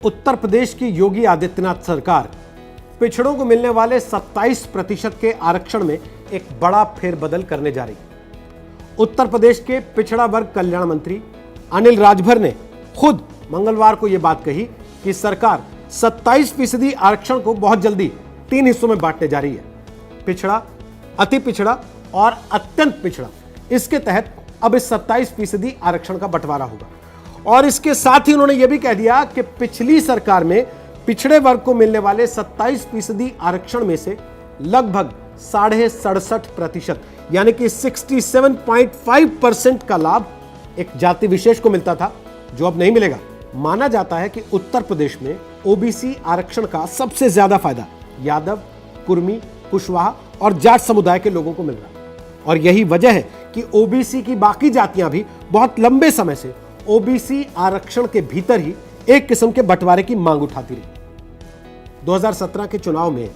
उत्तर प्रदेश की योगी आदित्यनाथ सरकार पिछड़ों को मिलने वाले 27% के आरक्षण में एक बड़ा फेरबदल करने जा रही है। उत्तर प्रदेश के पिछड़ा वर्ग कल्याण मंत्री अनिल राजभर ने खुद मंगलवार को यह बात कही कि सरकार 27% आरक्षण को बहुत जल्दी 3 हिस्सों में बांटने जा रही है। पिछड़ा, अति पिछड़ा और अत्यंत पिछड़ा। इसके तहत अब इस 27% आरक्षण का बंटवारा होगा और इसके साथ ही उन्होंने यह भी कह दिया कि पिछली सरकार में पिछड़े वर्ग को मिलने वाले 27% आरक्षण में से लगभग 67.5% यानी कि 67.5% का लाभ एक जाति विशेष को मिलता था, जो अब नहीं मिलेगा। माना जाता है कि उत्तर प्रदेश में ओबीसी आरक्षण का सबसे ज्यादा फायदा यादव, कुर्मी, कुशवाहा और जाट समुदाय के लोगों को मिल रहा है और यही वजह है कि ओबीसी की बाकी जातियां भी बहुत लंबे समय से ओबीसी आरक्षण के भीतर ही एक किस्म के बंटवारे की मांग उठाती रही। 2017 के चुनाव में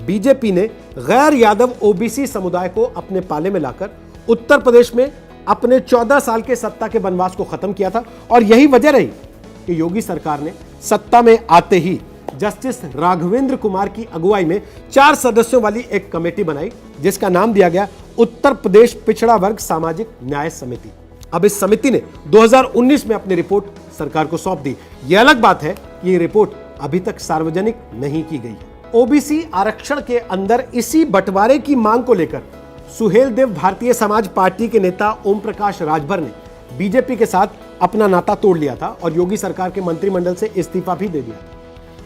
बीजेपी ने गैर यादव ओबीसी समुदाय को अपने पाले में लाकर उत्तर प्रदेश में अपने 14 साल के सत्ता के वनवास को खत्म किया था और यही वजह रही कि योगी सरकार ने सत्ता में आते ही जस्टिस राघवेंद्र कुमार की अगुवाई में 4 सदस्यों वाली एक कमेटी बनाई, जिसका नाम दिया गया उत्तर प्रदेश पिछड़ा वर्ग सामाजिक न्याय समिति। अब इस समिति ने 2019 में अपनी रिपोर्ट सरकार को सौंप दी। यह अलग बात है कि ये रिपोर्ट अभी तक सार्वजनिक नहीं की गई है। ओबीसी आरक्षण के अंदर इसी बंटवारे की मांग को लेकर सुहेल देव भारतीय समाज पार्टी के नेता ओम प्रकाश राजभर ने बीजेपी के साथ अपना नाता तोड़ लिया था और योगी सरकार के मंत्रिमंडल से इस्तीफा भी दे दिया।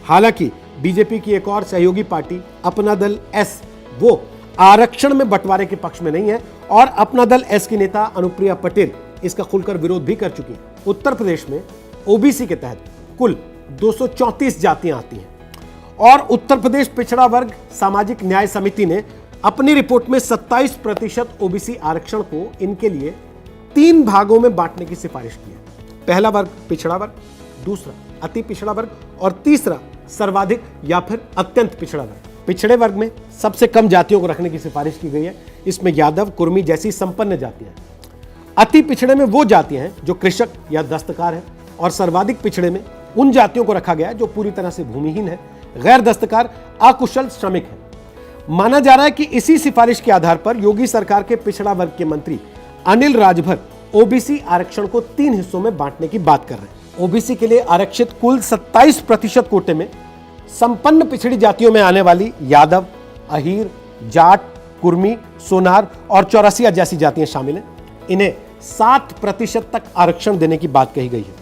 हालांकि बीजेपी की एक और सहयोगी पार्टी अपना दल एस वो आरक्षण में बंटवारे के पक्ष में नहीं है और अपना दल एस की नेता अनुप्रिया पटेल इसका खुलकर विरोध भी कर चुकी है। उत्तर प्रदेश में ओबीसी के तहत कुल 234 जातियां आती हैं और उत्तर प्रदेश पिछड़ा वर्ग सामाजिक न्याय समिति ने अपनी रिपोर्ट में 27% ओबीसी आरक्षण को इनके लिए 3 भागों में बांटने की सिफारिश की है। पहला वर्ग पिछड़ा वर्ग, दूसरा अति पिछड़ा वर्ग और तीसरा सर्वाधिक या फिर अत्यंत पिछड़ा वर्ग। पिछड़े वर्ग में सबसे कम जातियों को रखने की सिफारिश की गई है। इसमें यादव, कुर्मी जैसी संपन्न जातियां हैं। अति पिछड़े में वो जातियां हैं जो कृषक या दस्तकार हैं और सर्वाधिक पिछड़े में उन जातियों को रखा गया है जो पूरी तरह से भूमिहीन है, गैर दस्तकार, अकुशल श्रमिक है। माना जा रहा है कि इसी सिफारिश के आधार पर योगी सरकार के पिछड़ा वर्ग के मंत्री अनिल राजभर ओबीसी आरक्षण को 3 हिस्सों में बांटने की बात कर रहे हैं। ओबीसी के लिए आरक्षित कुल 27% कोटे में संपन्न पिछड़ी जातियों में आने वाली यादव, अहीर, जाट, कुर्मी, सोनार और चौरसिया जैसी जातियां शामिल हैं। इन्हें 7% तक आरक्षण देने की बात कही गई है।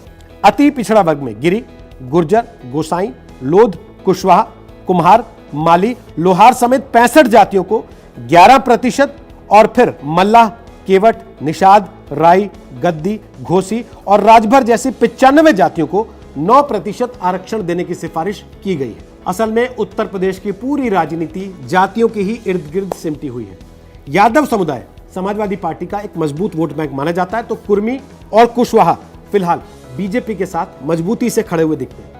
अति पिछड़ा वर्ग में गिरी, गुर्जर, गोसाई, लोध, कुशवाहा, कुम्हार, माली, लोहार समेत 65 जातियों को 11% और फिर मल्लाह, केवट, निषाद, राई, गद्दी, घोसी और राजभर जैसी 95 जातियों को 9% आरक्षण देने की सिफारिश की गई है। असल में उत्तर प्रदेश की पूरी राजनीति जातियों के ही इर्द गिर्द सिमटी हुई है। यादव समुदाय समाजवादी पार्टी का एक मजबूत वोट बैंक माना जाता है, तो कुर्मी और कुशवाहा फिलहाल बीजेपी के साथ मजबूती से खड़े हुए दिखते हैं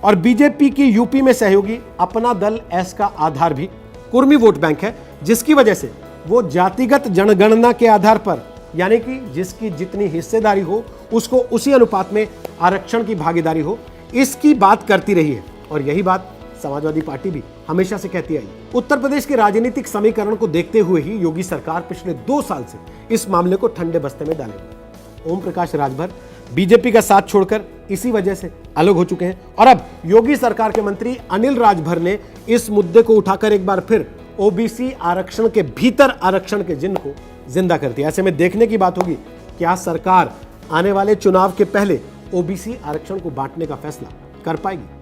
और बीजेपी की यूपी में सहयोगी अपना दल एस का आधार भी कुर्मी वोट बैंक है, जिसकी वजह से वो जातिगत जनगणना के आधार पर यानी कि जिसकी जितनी हिस्सेदारी हो उसको उसी अनुपात में आरक्षण की भागीदारी हो, इसकी बात करती रही है और यही बात समाजवादी पार्टी भी हमेशा से कहती आई। उत्तर प्रदेश के राजनीतिक समीकरण को देखते हुए ही योगी सरकार पिछले 2 साल से इस मामले को ठंडे बस्ते में डाले हुए। ओम प्रकाश राजभर बीजेपी का साथ छोड़कर इसी वजह से अलग हो चुके हैं और अब योगी सरकार के मंत्री अनिल राजभर ने इस मुद्दे को उठाकर एक बार फिर ओबीसी आरक्षण के भीतर आरक्षण के जिन्न को जिंदा कर दिया। ऐसे में देखने की बात होगी क्या सरकार आने वाले चुनाव के पहले ओबीसी आरक्षण को बांटने का फैसला कर पाएगी।